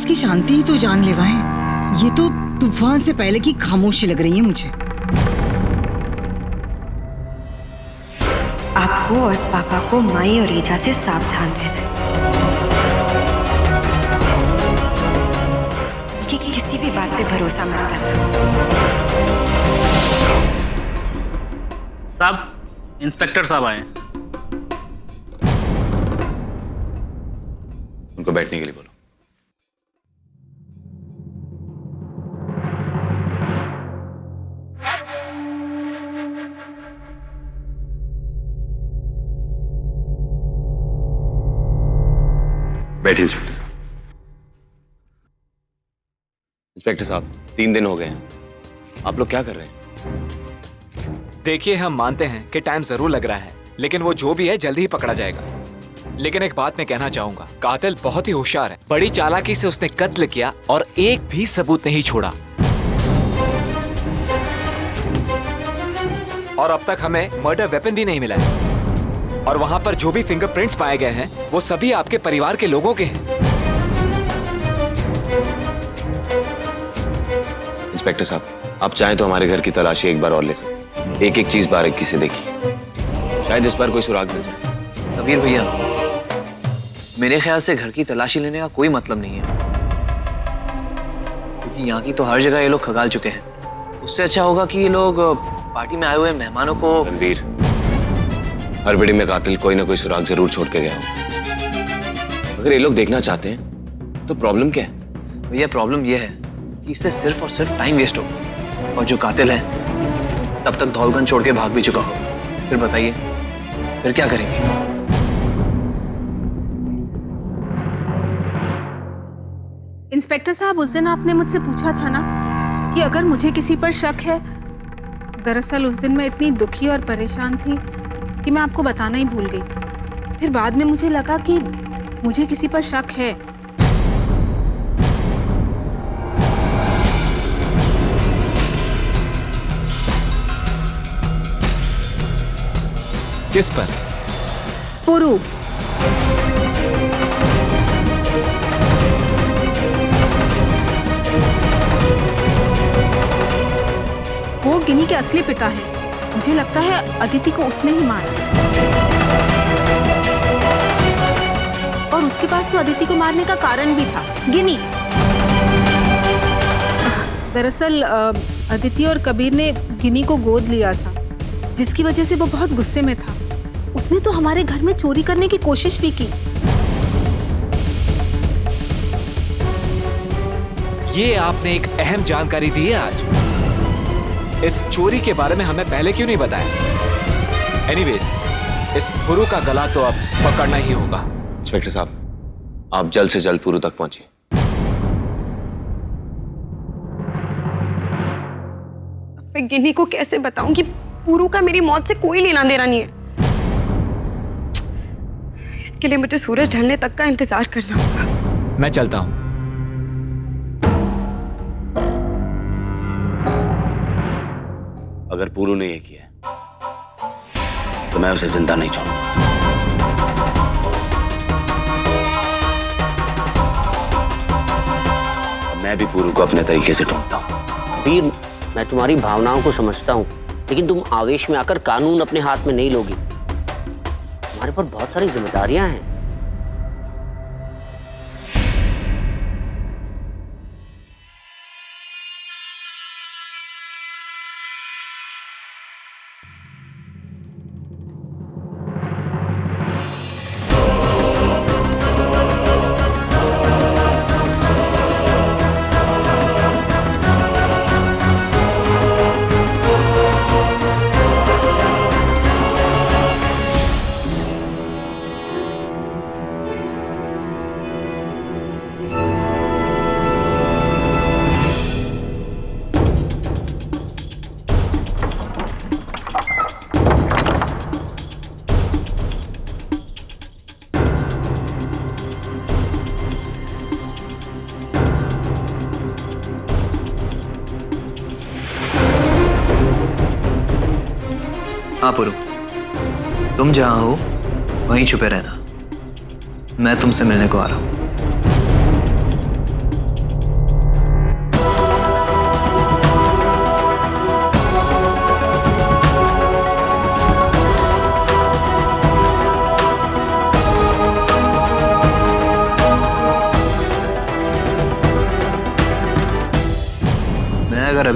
की शांति ही तो जानलेवा है। ये तो तूफान से पहले की खामोशी लग रही है मुझे। आपको और पापा को माई और ईजा से सावधान रहना है कि किसी भी बात पे भरोसा मत करना। साहब, इंस्पेक्टर साहब आए। उनको बैठने के लिए बोलो। बैठिए इंस्पेक्टर साहब। इंस्पेक्टर साहब, 3 दिन हो गए हैं, आप लोग क्या कर रहे हैं? देखिए, हम मानते हैं कि टाइम जरूर लग रहा है, लेकिन वो जो भी है जल्दी ही पकड़ा जाएगा। लेकिन एक बात मैं कहना चाहूंगा, कातिल बहुत ही होशियार है। बड़ी चालाकी से उसने कत्ल किया और एक भी सबूत नहीं छोड़ा। और अब तक हमें मर्डर वेपन भी नहीं मिला है। और वहां पर जो भी फिंगरप्रिंट्स पाए गए हैं वो सभी आपके परिवार के लोगों के हैं। इंस्पेक्टर साहब, आप चाहें तो हमारे घर की तलाशी एक बार और ले सकते। एक एक चीज बारीकी से देखिए, शायद इस बार कोई सुराग मिल जाए। कबीर भैया, मेरे ख्याल से घर की तलाशी लेने का कोई मतलब नहीं है, क्योंकि यहाँ की तो हर जगह ये लोग खगाल चुके हैं। उससे अच्छा होगा कि ये लोग पार्टी में आए हुए मेहमानों को। रणबीर, हड़बड़ी में कातिल कोई ना कोई सुराग जरूर छोड़ के गया हो। अगर ये लोग देखना चाहते हैं तो प्रॉब्लम क्या है? भैया, प्रॉब्लम ये है कि इससे सिर्फ और सिर्फ टाइम वेस्ट होगा, और जो कातिल है तब तक धौलगन छोड़ के भाग भी चुका होगा। फिर बताइए, फिर क्या करेंगे? इंस्पेक्टर साहब, उस दिन आपने मुझसे पूछा था ना कि अगर मुझे किसी पर शक है। दरअसल उस दिन मैं इतनी दुखी और परेशान थी कि मैं आपको बताना ही भूल गई। फिर बाद में मुझे लगा कि मुझे किसी पर शक है। किस पर? पुरु। वो गिनी के असली पिता है। मुझे लगता है अदिति को उसने ही मारा, और उसके पास तो अदिति को मारने का कारण भी था, गिनी। दरअसल अदिति और कबीर ने गिनी को गोद लिया था, जिसकी वजह से वो बहुत गुस्से में था। उसने तो हमारे घर में चोरी करने की कोशिश भी की। ये आपने एक अहम जानकारी दी है आज। इस चोरी के बारे में हमें पहले क्यों नहीं बताया? एनीवेज, इस पुरु का गला तो अब पकड़ना ही होगा। इंस्पेक्टर साहब, आप जल्द से जल्द पुरु तक पहुंचिए। मैं गिनी को कैसे बताऊं कि पुरु का मेरी मौत से कोई लेना देना नहीं है। इसके लिए मुझे सूरज ढलने तक का इंतजार करना होगा। मैं चलता हूं। अगर पुरु ने ये किया तो मैं उसे जिंदा नहीं छोड़ूंगा। मैं भी पुरु को अपने तरीके से ढूंढता हूं। वीर, मैं तुम्हारी भावनाओं को समझता हूं, लेकिन तुम आवेश में आकर कानून अपने हाथ में नहीं लोगी। तुम्हारे पर बहुत सारी जिम्मेदारियां हैं। हाँ पुरु, तुम जहां हो वहीं छुपे रहना। मैं तुमसे मिलने को आ रहा हूं।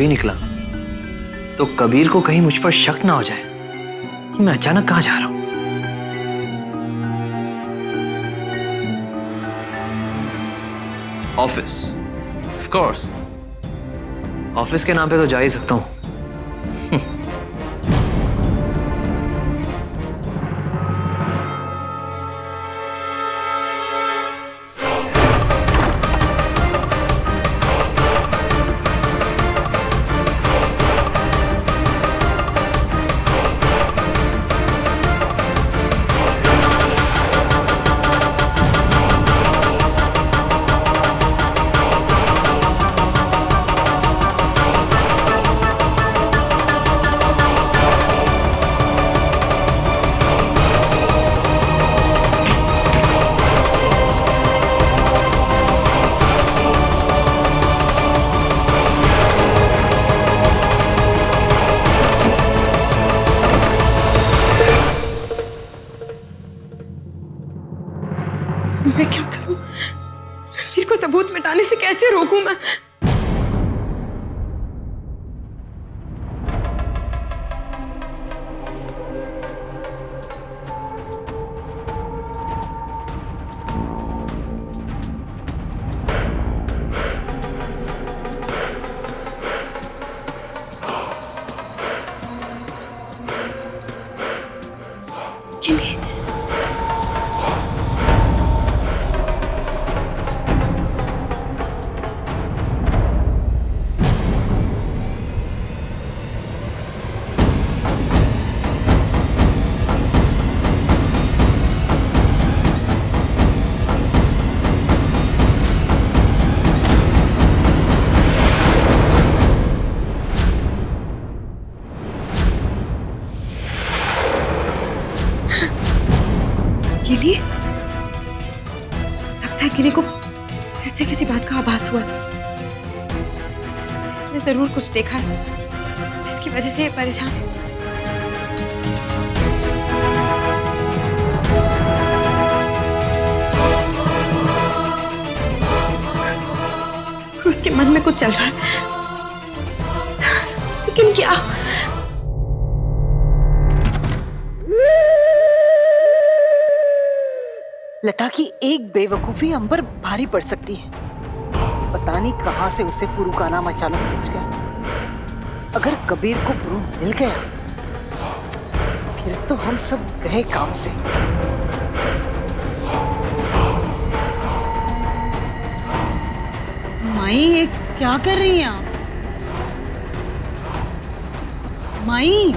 तभी निकला तो कबीर को कहीं मुझ पर शक ना हो जाए कि मैं अचानक कहां जा रहा हूं। ऑफिस, ऑफ कोर्स, ऑफिस के नाम पे तो जा ही सकता हूं। मैं क्या करूं? रणवीर को सबूत मिटाने से कैसे रोकूं मैं? गिनी, गिनी, लगता है गिनी को फिर से किसी बात का आभास हुआ। इसने जरूर कुछ देखा है जिसकी वजह से ये परेशान है। जरूर उसके मन में कुछ चल रहा है, लेकिन क्या? लता की एक बेवकूफी हम पर भारी पड़ सकती है। पता नहीं कहां से उसे पुरु का नाम अचानक सूझ गया। अगर कबीर को पुरु मिल गया फिर तो हम सब गए काम से। माई, ये क्या कर रही हैं आप? माई,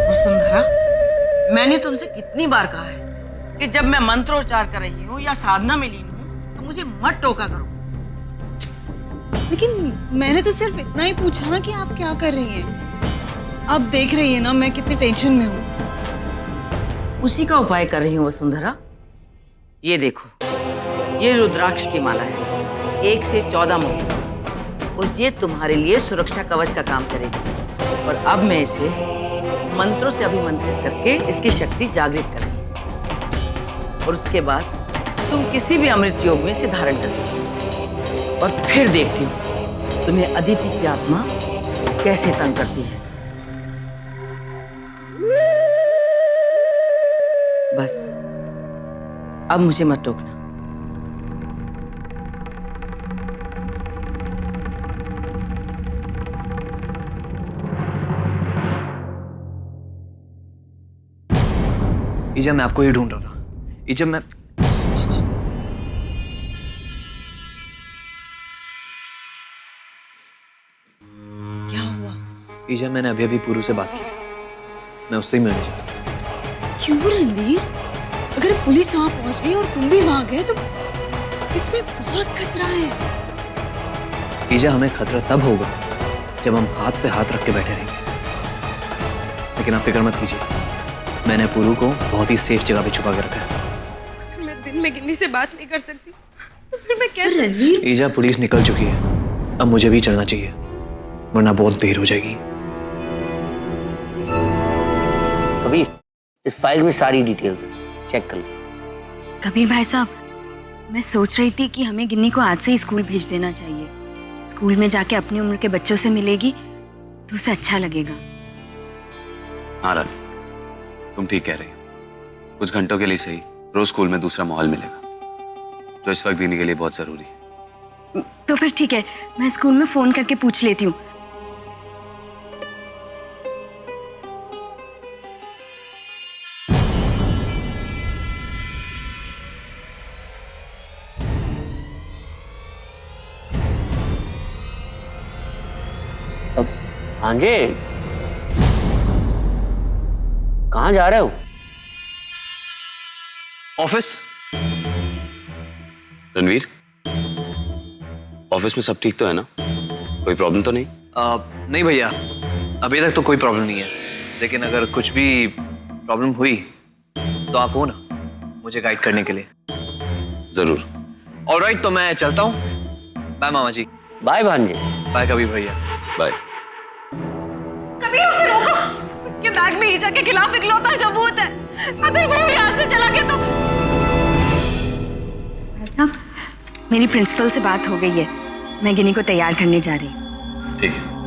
वसुंधरा, मैंने तुमसे कितनी बार कहा है कि जब मैं मंत्रोच्चार कर रही हूँ या साधना में लीन हूँ तो मुझे मत टोका करो। लेकिन मैंने तो सिर्फ इतना ही पूछा ना कि आप क्या कर रही हैं। आप देख रही हैं ना मैं कितनी टेंशन में हूँ। उसी का उपाय कर रही हूँ वसुंधरा। ये देखो, ये रुद्राक्ष की माला है, 1 से 14 मुखी, और ये तुम्हारे लिए सुरक्षा कवच का काम करेगी। और अब मैं इसे मंत्रों से अभिमंत्रित करके इसकी शक्ति जागृत करेंगे और उसके बाद तुम किसी भी अमृत योग में इसे धारण कर सकते हो। और फिर देखती हूँ तुम्हें अदिति की आत्मा कैसे तंग करती है। बस अब मुझे मत टोकना। ईजा, मैं आपको ही ढूंढ रहा था। ईजा, मैं क्या हुआ? ईजा, मैंने अभी अभी पुरु से बात की। मैं उससे ही मिलना चाहता। क्यों रणवीर? अगर पुलिस वहां पहुंच गई और तुम भी वहां गए तो इसमें बहुत खतरा है। ईजा, हमें खतरा तब होगा जब हम हाथ पे हाथ रख के बैठे रहेंगे। लेकिन आप फिक्र मत कीजिए, मैंने पुरु को बहुत ही सेफ जगह पे छुपा के रखा है। अगर मैं दिन में गिन्नी से बात नहीं कर सकती तो फिर मैं कैसे? ईजा, पुलिस निकल चुकी है, अब मुझे भी चलना चाहिए वरना बहुत देर हो जाएगी। कबीर, इस फाइल में सारी डिटेल्स हैं, चेक कर लो। कबीर भाई साहब, मैं सोच रही थी कि हमें गिन्नी को आज से ही स्कूल भेज देना चाहिए। स्कूल में जाके अपनी उम्र के बच्चों से मिलेगी तो उसे अच्छा लगेगा। हाँ रानी, तुम ठीक कह रही हो। कुछ घंटों के लिए सही, रोज स्कूल में दूसरा माहौल मिलेगा, जो इस वक्त गिन्नी के लिए बहुत जरूरी है। तो फिर ठीक है, मैं स्कूल में फोन करके पूछ लेती हूँ। भांजे, कहाँ जा रहे हो? ऑफिस। रणवीर, ऑफिस में सब ठीक तो है ना? कोई प्रॉब्लम तो नहीं? नहीं भैया, अभी तक तो कोई प्रॉब्लम नहीं है, लेकिन अगर कुछ भी प्रॉब्लम हुई तो आप हो ना मुझे गाइड करने के लिए। जरूर। ऑलराइट, तो मैं चलता हूँ। बाय मामा जी। बाय भांजे। बाय कबीर भैया। बाय। कबीर, उसे रोको। उसके बैग में ईजा के खिलाफ इकलौता सबूत है। अगर वो भी हाथ से चला गया तो। साहब, मेरी प्रिंसिपल से बात हो गई है, मैं गिन्नी को तैयार करने जा रही हूँ। ठीक है।